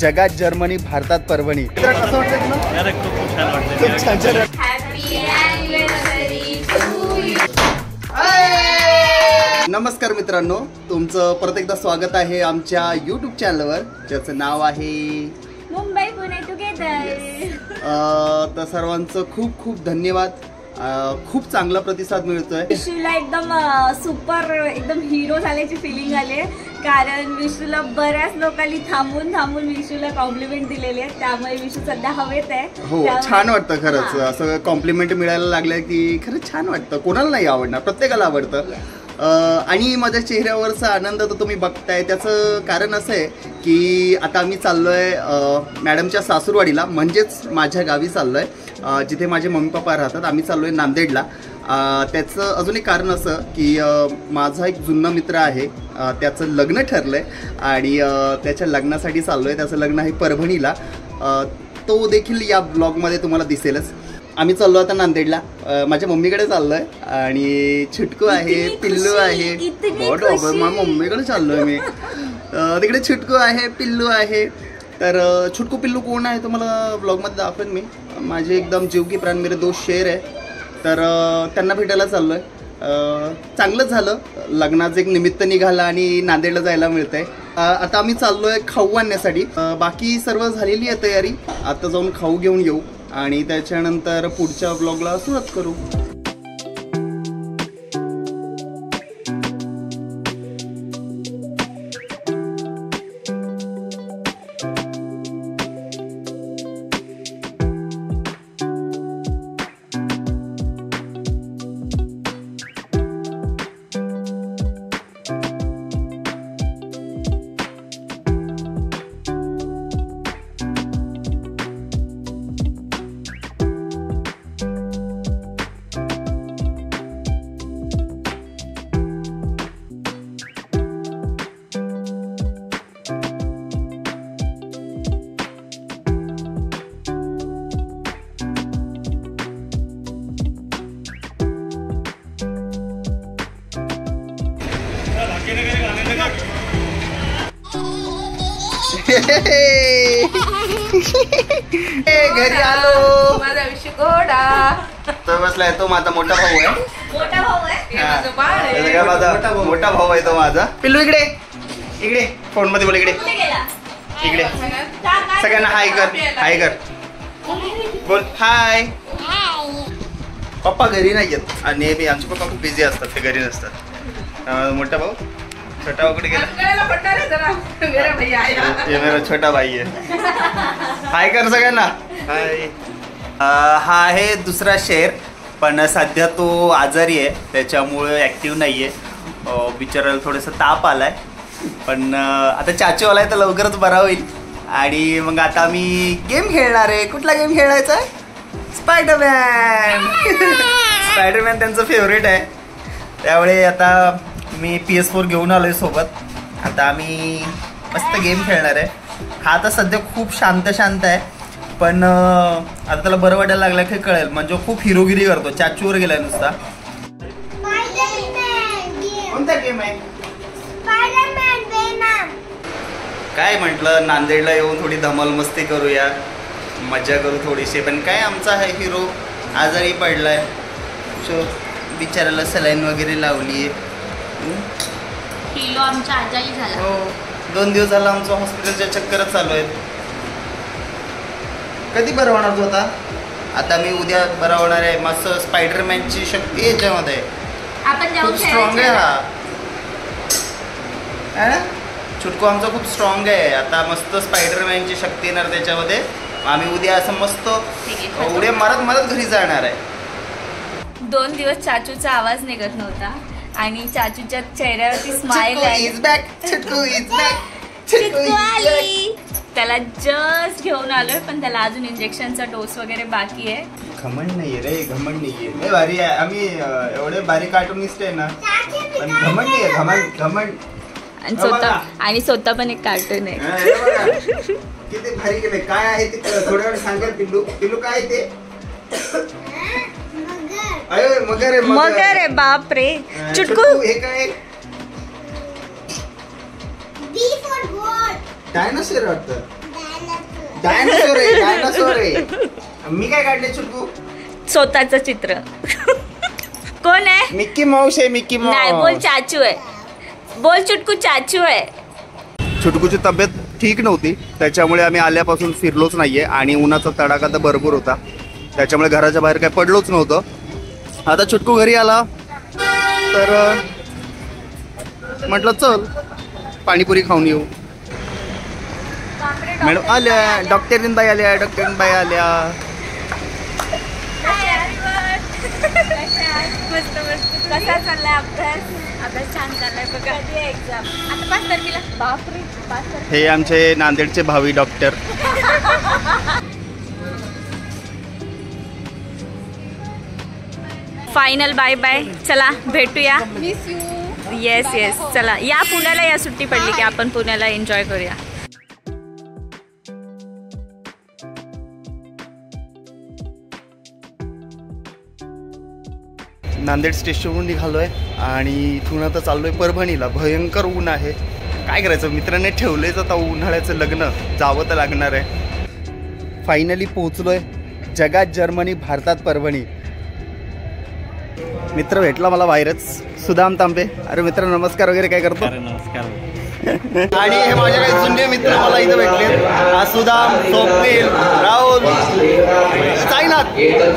जगात जर्मनी, भारतात परभणी. कसं वाटतं तुला? खूप छान वाटतं. नमस्कार मित्रांनो, तुमचं परत एकदा स्वागत आहे आमच्या यूट्यूब चॅनलवर, ज्याचं नाव आहे मुंबई पुणे टुगेदर. तर सर्वांचं खूप खूप धन्यवाद. खूप चांगला प्रतिसाद मिळतोय. विशूला एकदम सुपर एकदम हिरो झाल्याची फिलिंग आली, कारण विशूला बऱ्याच लोकांनी थांबून विशूला कॉम्प्लिमेंट दिलेले आहेत, त्यामुळे विशू सध्या हवेत आहे. हो, छान वाटतं खरंच. असं कॉम्प्लिमेंट मिळायला लागलं की खरंच छान वाटतं. कोणाला नाही आवडणार, प्रत्येकाला आवडतं. आणि माझ्या चेहऱ्यावरचा आनंद तर तुम्ही बघताय. त्याचं कारण असं आहे की आता आम्ही चाललोय मॅडमच्या सासूरवाडीला, म्हणजेच माझ्या गावी चाललोय, जिथे माझे मम्मी पप्पा राहतात. आम्ही चाललोय नांदेडला. त्याचं अजून एक कारण असं की माझा एक जुना मित्र आहे, त्याचं लग्न ठरलंय आणि त्याच्या लग्नासाठी चाललोय. त्याचं लग्न आहे परभणीला. तो देखील या ब्लॉगमध्ये तुम्हाला दिसेलच. आम्ही चाललो आता नांदेडला. माझ्या मम्मीकडे चाललोय आणि छुटकू आहे, पिल्लू आहे. मम्मीकडे चाललोय मी. तिकडे छुटकू आहे, पिल्लू आहे. तर छुटकू पिल्लू कोण आहे तुम्हाला ब्लॉगमध्ये दाखवेन मी. माझे एकदम जीव की प्राण मेरे दोस्त शेर आहे. तर त्यांना भेटायला चाललोय. चांगलं झालं, लग्नाचं एक निमित्त निघालं आणि नांदेडला जायला मिळतंय. आता आम्ही चाललोय खाऊ आणण्यासाठी. बाकी सर्व झालेली आहे तयारी. आता जाऊन खाऊ घेऊन येऊ आणि त्याच्यानंतर पुढच्या ब्लॉगला सुरुवात करू. घरी आलो. माझा विषय घोडा तो बसलाय. तो माझा मोठा भाऊ आहे. मोठा भाऊ आहे. माझा मोठा भाऊ आहे तो माझा. पिल्लू इकडे इकडे फोन मध्ये बोल. इकडे इकडे सगळ्यांना हाय कर. हाय कर बोल. हाय. पप्पा घरी नाही येत आणि आमचे पप्पा खूप बिझी असतात, ते घरी नसतात. मोठा भाऊ छोटा भाऊ कुठे गेला? ये मेरा छोटा भाई आहे. हाय कर सगळ्यांना. हाय. हा आहे दुसरा शेर, पण सध्या तो आजारी आहे, त्याच्यामुळे ॲक्टिव्ह नाही आहे. बिचाराला थोडंसं ताप आलाय. पण आता चाचूवाला आहे तर लवकरच बरा होईल. आणि मग आता आम्ही गेम खेळणार आहे. कुठला गेम खेळायचा आहे? स्पायडरमॅन. स्पायडरमॅन त्यांचं फेवरेट आहे, त्यामुळे आता मी PS4 घेऊन आलोय सोबत. आता आम्ही मस्त गेम खेळणार आहे. हा तर सध्या खूप शांत आहे, पण आता त्याला बरं वाटायला लागलं की कळेल. म्हणजे खूप हिरोगिरी करतो. चाचूवर गेलाय नुसता. कोणता गेम आहे? काय म्हटलं, नांदेडला येऊन थोडी धमाल मस्ती करूया, मजा करू थोडीशी. पण काय, आमचा हा हिरो आजारी पडलाय. बिचाराला सलाईन वगैरे लावली आहे. किलो आमच्या आजारी झाला. हो, 2 दिवस झाला आमचं हॉस्पिटलच्या चक्करच चालू आहेत. कधी बरं होणार होता? आता मी उद्या बरा होणार आहे. मस्त स्पायडरमॅनची शक्ती याच्यामध्ये. आपण खूप स्ट्रॉंग आहे हा. छुटकू आमचा खूप स्ट्रॉंग आहे. आता मस्त स्पायडरमॅनची शक्ती येणार त्याच्यामध्ये. आम्ही उद्या असं मस्त उड्या मारत घरी जाणार आहे. 2 दिवस चाचूचा आवाज निघत नव्हता आणि चाचूच्या चेहऱ्यावरती स्माइल आहे. त्याला जस्ट घेऊन आलोय, पण त्याला अजून इंजेक्शनचा डोस वगैरे बाकी आहे. घमंड नाहीये रे, घमंड नाहीये. लय भारी आहे. आम्ही एवढे भारी कार्टूनिस्ट आहे ना, पण घमंड नाहीये. घमंड आणि स्वतः पण एक कार्टून आहे. किती भारी केलंय. काय आहे ते थोड्या वेळ सांगा. पिल्लू काय आहे ते? मगर आहे. बाप रे. चुटकू हे काय? डायनासोर वाटतं. डायनासोर आहे, डायनासोर आहे. मी काय काढले चुटकू? स्वतःच चित्र. कोण आहे? मिक्की माऊस आहे, मिक्की माऊस. नाही, बोल चाचू आहे. बोल चुटकू चाचू आहे. चुटकूची तब्येत ठीक नव्हती, त्याच्यामुळे आम्ही आल्यापासून फिरलोच नाहीये आणि उन्हाचा तडाखा तर भरपूर होता, त्याच्यामुळे घराच्या बाहेर काही पडलोच नव्हतं. आता चुटकू घरी आला तर म्हटलं चल पाणीपुरी खाऊन येऊ. मॅडम आल्या, डॉक्टरीन बाई आल्या, डॉक्टरीन बाई आल्या. मस्त मस्त. कसा चाललाय अभ्यास? अभ्यास छान चाललाय बघा. कधी आहे एक्झाम? आता 5 तारखेला. बापरे, 5 तारखेला. हे आमचे नांदेडचे भावी डॉक्टर. Final bye bye. चला भेटूया. Miss you. Yes yes. चला या पुण्याला, या सुट्टी पडली की आपण पुण्याला एन्जॉय करूया. नांदेड स्टेशनवरून निघालोय आणि इथून आता चाललोय परभणीला. भयंकर ऊन आहे, काय करायचं, मित्राने ठेवलंयच आता उन्हाळ्याचं लग्न, जावं तर लागणार आहे. फायनली पोहोचलोय जगात जर्मनी, भारतात परभणी. मित्र भेटला मला बाहेरच, सुदाम तांबे. अरे मित्र नमस्कार वगैरे काय करतो? नमस्कार. आणि हे माझे काही जुने मित्र मला इथं भेटले. हा सुदाम, स्वप्नील, राहुल, साईनाथ,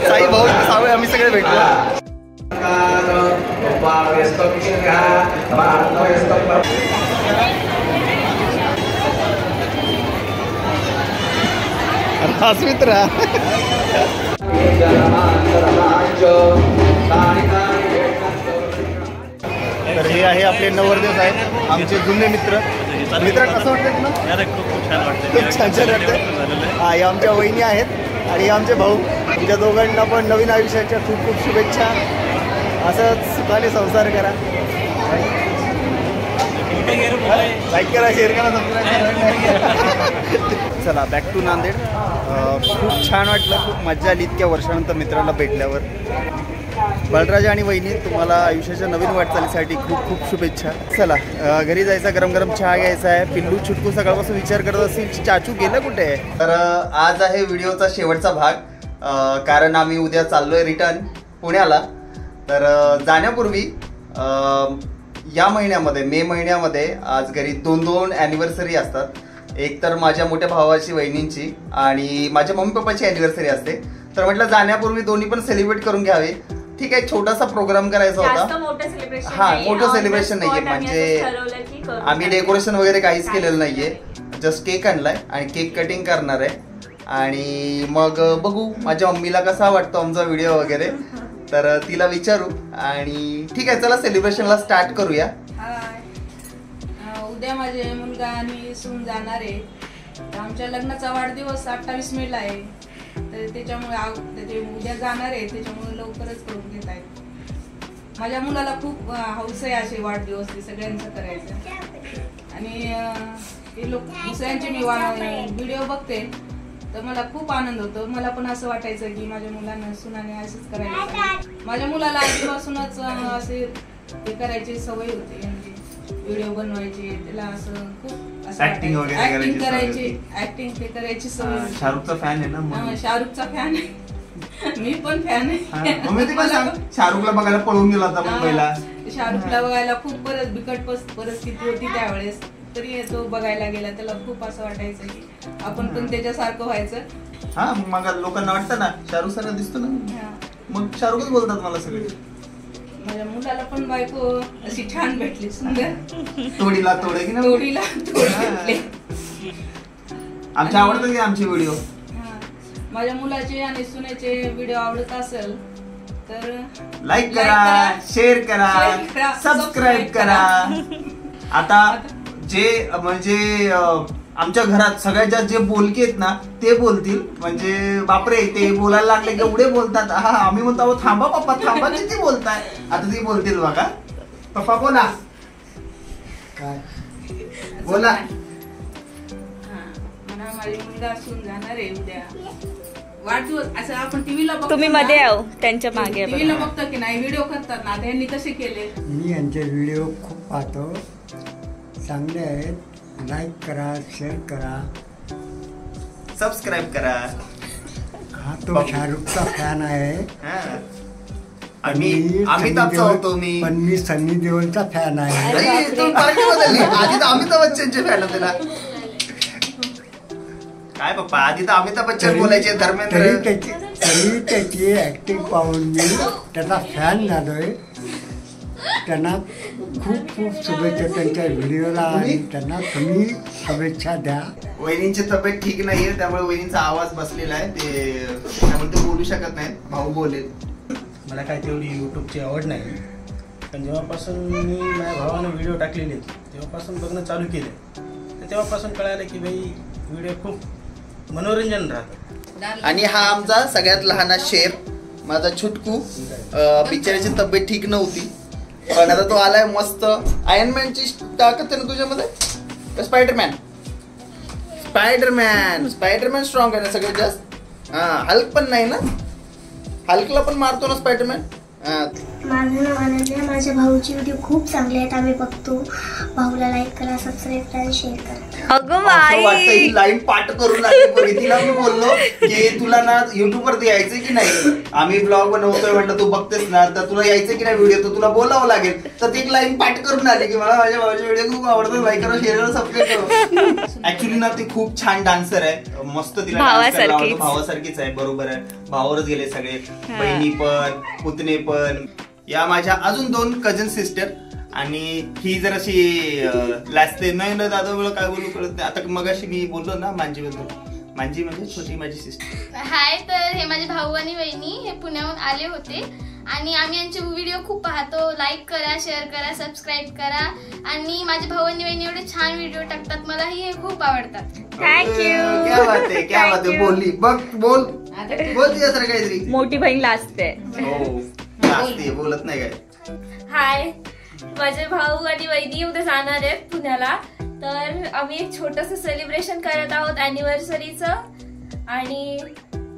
साई भाऊ, सावे, आम्ही सगळे भेटलो. हाच मित्र. तर हे आहे आपले नवरदेव साहेब, आमचे जुने मित्र. मित्र कसं वाटतं तुला? अरे खूप छान वाटतं. खूप छान छान वाटतं. हा, हे आमच्या वहिनी आहेत आणि आमचे भाऊ. तुमच्या दोघांना पण नवीन आयुष्याच्या खूप खूप शुभेच्छा. असंच सुखाने संसार करा. लाईक करा, शेअर करा, सबस्क्राईब करा. चला बॅक टू नांदेड. खूप छान वाटलं, खूप मजा आली इतक्या वर्षानंतर मित्राला भेटल्यावर. बळराज आणि वहिनी, तुम्हाला आयुष्याच्या नवीन वाटचालीसाठी खूप खूप शुभेच्छा. चला घरी जायचा, गरम गरम चहा घ्यायचा आहे. पिल्लू चुटकू सकाळपासून विचार करत असेल चाचू गेलं कुठे आहे. तर आज आहे व्हिडिओचा शेवटचा भाग, कारण आम्ही उद्या चाललोय रिटर्न पुण्याला. तर जाण्यापूर्वी या महिन्यामध्ये, मे महिन्यामध्ये आज घरी 2 ॲनिव्हर्सरी असतात. एक तर माझ्या मोठ्या भावाची, वहिनींची, आणि माझ्या मम्मी पप्पाची ॲनिव्हर्सरी असते. तर म्हटलं जाण्यापूर्वी दोन्ही पण सेलिब्रेट करून घ्यावे. ठीक आहे, छोटासा प्रोग्राम करायचा होता. हा, मोठं सेलिब्रेशन नाहीये, म्हणजे आम्ही डेकोरेशन वगैरे काहीच केलेलं नाहीये. जस्ट केक आणलाय आणि केक कटिंग करणार आहे. आणि मग बघू माझ्या मम्मीला कसा वाटतो आमचा व्हिडिओ वगैरे, तर तिला विचारू. आणि ठीक आहे, चला सेलिब्रेशनला स्टार्ट करूया. उद्या माझे मुलगा आणि सून जाणार आहे. आमच्या लग्नाचा वाढदिवस 28 मेला आहे, तर त्याच्यामुळे उद्या जाणार आहे, त्याच्यामुळे लवकरच करून घेत आहेत. माझ्या मुलाला खूप हौस आहे असे वाढदिवस ते सगळ्यांचं करायचं. आणि ते लोक दुसऱ्यांचे मी व्हिडिओ बघते तर मला खूप आनंद होतो. मला पण असं वाटायचं की माझ्या मुलांना सुनाने असंच करायला पाहिजे. माझ्या मुलाला आधीपासूनच असे हे करायची सवय होती, म्हणजे व्हिडिओ बनवायचे, त्याला असं खूप ऍक्टिंग वगैरे करायची, ऍक्टिंग ते करायची सवय. शाहरुखचा फॅन आहे ना? शाहरुखचा फॅन आहे, मी पण फॅन आहे. शाहरुखला बघायला पळून गेला होता मुंबईला. शाहरुखला बघायला खूप परत बिकट परिस्थिती होती त्यावेळेस, तरी तो बघायला गेला. त्याला खूप असं वाटायचं की आपण पण त्याच्यासारखं व्हायचं. हा, मग लोकांना वाटतं ना शाहरुख सारखा दिसतो ना, मग शाहरुखच बोलतात मला सगळे. माझ्या मुलाला पण बायको अशी छान भेटली, सुंदर, तोडीला तोडे की ना, तोडीला तोड भेटले. आमच्या आवडतात की आमचे व्हिडिओ. माझ्या मुलाचे आणि सुनेचे व्हिडिओ आवडत असेल तर लाईक करा, शेअर करा, सबस्क्राईब करा. आता जे म्हणजे आमच्या घरात सगळ्यात जास्त जे बोलके आहेत ना ते बोलतील, म्हणजे बापरे ते बोलायला लागले की एवढे बोलतात. हा, आम्ही म्हणतो थांबा पप्पा, थांबा, किती बोलताय. आता ती बोलतील बघा. पप्पा बोला, काय बोला. मला माझी मुलगा असून जाणार आहे उद्या वाढदिवस. असं आपण टीव्हीला बघतो, तुम्ही मध्ये आहो त्यांच्या मागे. टीव्हीला बघतो की नाही, व्हिडिओ करतात ना, त्यांनी कसे केले. मी यांचे व्हिडिओ खूप पाहतो, चांगले आहेत. लाईक करा, शेअर करा, सबस्क्राईब करा. हा तो शाहरुखचा फॅन आहे. हा. आम्ही अमिताभचा होतो मी. पण मी सनी देओलचा फॅन आहे. अरे, तू पार्टी बदलली. आधी तर अमिताभ बच्चनचे फॅन होते ना. काय पप्पा, आधी तर अमिताभ बच्चन बोलायचे, धर्मेंद्र. तरी त्याची ऍक्टिंग पाहून मी त्याचा फॅन झालोय. त्यांना खूप खूप शुभेच्छा त्यांच्या व्हिडिओला आणि त्यांना तुम्ही शुभेच्छा द्या. वहिनींची तब्येत ठीक नाहीये, त्यामुळे वहिनींचा आवाज बसलेला आहे. त्यामुळे ते बोलू शकत नाहीत. भाऊ बोलेल. मला काय तेवढी यूट्यूबची आवड नाही, पण जेव्हापासून मी माझ्या भावाने व्हिडिओ टाकलेले तेव्हापासून बघणं चालू केलं. तर तेव्हापासून कळालं की भाई व्हिडिओ खूप मनोरंजन राहतं. आणि हा आमचा सगळ्यात लहान शेर, माझा छुटकू. बिचाऱ्याची तब्येत ठीक नव्हती, पण आता तो आलाय मस्त. आयर्नमॅनची ताकद आहे ना तुझ्यामध्ये. स्पायडरमॅन स्ट्रॉंग आहे ना सगळ्यात जास्त. हा, हल्क पण नाही ना. हल्कला पण मारतो ना स्पायडरमॅन. माझं नाव आनंद आहे. माझ्या भाऊची व्हिडिओ खूप चांगले आहेत, आम्ही बघतो. भाऊला लाईक करा, सबस्क्राईब करा आणि शेअर करा. अगं बाई, ही लाईन पाठ करून लागली. तिला मी बोललो की तुला ना युट्यूब वरती यायचंय की नाही, आम्ही ब्लॉग बनवतोय म्हटलं, तू बघतेस ना, तर तुला यायचंय की नाही व्हिडिओ, तर तुला बोलावं लागेल. तर ती एक लाईन पाठ करून आली की मला माझ्या भावाचे व्हिडिओ खूप आवडतात, लाईक करा, शेअर करा, सबस्क्राईब करा. ऍक्च्युली ना ती खूप छान डान्सर आहे, मस्त. तिला भावासारखीच आहे. बरोबर आहे, भावावरच गेले सगळे, बहिणी पण, पुतणे पण. या माझ्या अजून 2 कझन सिस्टर. आणि ही जर अशी लाजते नाही ना दादा, मला काय बोलू कळत नाही. आता मगाशी मी बोललो ना मांजी बद्दल. मांजी म्हणजे छोटी माझी सिस्टर. हाय, तर हे माझे भाऊ आणि वहिनी हे पुण्याहून आले होते आणि आम्ही यांचे व्हिडिओ खूप पाहतो. लाईक करा, शेअर करा, सबस्क्राईब करा. आणि माझे भाऊ आणि वहिनी एवढे छान व्हिडिओ टाकतात, मलाही हे खूप आवडतात. थँक्यू. क्या बात आहे. बोलली बघ, बोल तुझ्यासारखं काहीतरी. मोठी बहीण लाजते. हो, लाजते, बोलत नाही काय. हाय, माझे भाऊ आणि वहिनी उद्या जाणार आहेत पुण्याला, तर आम्ही एक छोटस सेलिब्रेशन करत आहोत अॅनिव्हर्सरीचं. आणि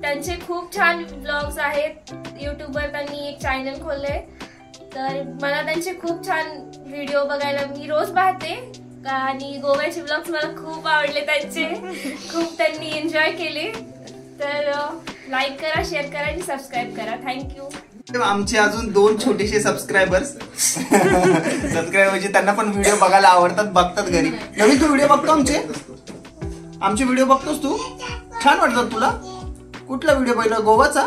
त्यांचे खूप छान ब्लॉग्स आहेत. युट्यूबवर त्यांनी एक चॅनल खोललंय, तर मला त्यांचे खूप छान व्हिडिओ बघायला मी रोज पाहते. आणि गोव्याचे ब्लॉग्स मला खूप आवडले त्यांचे, खूप त्यांनी एन्जॉय केले. तर लाईक करा, शेअर करा आणि सबस्क्राईब करा. थँक्यू. आमचे अजून 2 छोटेसे सबस्क्रायबर्स. सबस्क्रायबरचे त्यांना पण व्हिडिओ बघायला आवडतात, बघतात घरी. नवीन तू व्हिडिओ बघतो आमचे व्हिडिओ बघतोस तू? छान वाटतात तुला? कुठला व्हिडिओ पहिला, गोवाचा?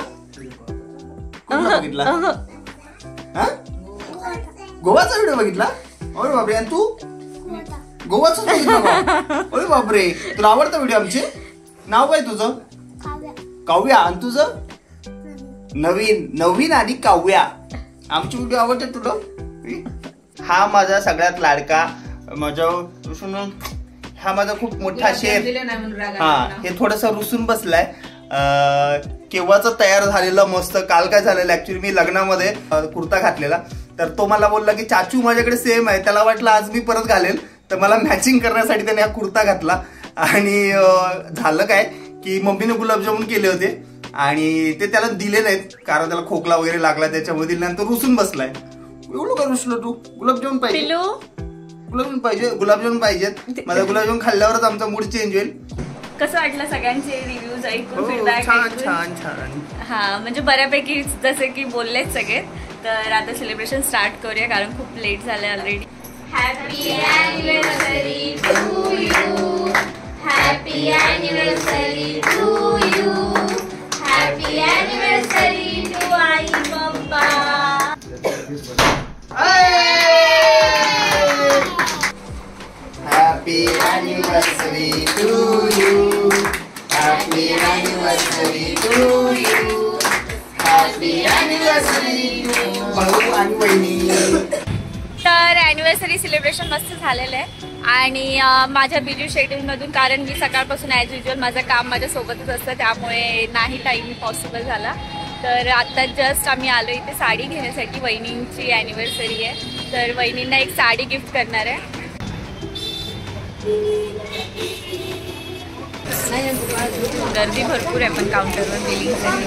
कुठला बघितला? गोवाचा व्हिडिओ बघितला? अरे बापरे. आणि तू गोवाचाच बघितला? अरे बापरे. तुला आवडतं व्हिडिओ आमचे? नाव काय तुझं? काव्या. आणि तुझं? नवीन आणि काव्या. आमची व्हिडिओ आवडते तुला? हा माझा सगळ्यात लाडका, माझा हा माझा खूप मोठा शेर. हा, हे थोडस रुसून बसलाय. केव्हाच तयार झालेलं मस्त. काल काय झालेलं, ऍक्च्युली मी लग्नामध्ये कुर्ता घातलेला, तर तो मला बोलला की चाचू माझ्याकडे सेम आहे. त्याला वाटलं आज मी परत घालेल, तर मला मॅचिंग करण्यासाठी त्याने हा कुर्ता घातला. आणि झालं काय की मम्मीने गुलाबजामुन केले होते आणि ते त्याला दिले नाहीत, कारण त्याला खोकला वगैरे लागला, त्याच्यामुळे दिल्यानंतर रुसून बसलाय. एवढं का रुसलो तू? गुलाबजामुन पाहिजे, गुलाबजामुन पाहिजेत. माझा गुलाबजामुन खाल्ल्यावरच आमचा मूड चेंज होईल. कसं वाटलं सगळ्यांचे रिव्ह्यूज ऐकून, हो, फीडबॅक छान. हा, म्हणजे बऱ्यापैकी जसे की बोललेच सगळे. तर आता सेलिब्रेशन स्टार्ट करूया, कारण खूप लेट झालंय already. Happy anniversary to you. Happy anniversary to you. Happy anniversary to आई पप्पा. Happy anniversary to you. Happy anniversary to you. Happy anniversary to भाऊ आणि वहिनी. तर ॲनिव्हर्सरी सेलिब्रेशन मस्त झालेलं आहे. आणि माझ्या बिझी शेड्यूलमधून, कारण मी सकाळपासून ॲज युजल माझं काम माझ्यासोबतच असतं, त्यामुळे नाही टाईम पॉसिबल झाला. तर आत्ता जस्ट आम्ही आलो इथे साडी घेण्यासाठी. वहिनींची ॲनिव्हर्सरी आहे, तर वहिनींना एक साडी गिफ्ट करणार आहे. गर्दी भरपूर आहे पण काउंटरवर बिलिंगसाठी.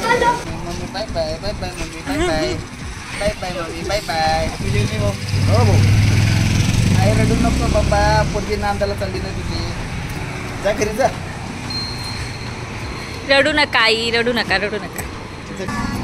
Bye bye bye bye mummy, bye bye bye bye mummy, bye bye. हो भाऊ, आई रडू नको बाबा, पोरगी नांदाला चालली ना तुझी. जा घरी जा. रडू नका आई, रडू नका, रडू नका.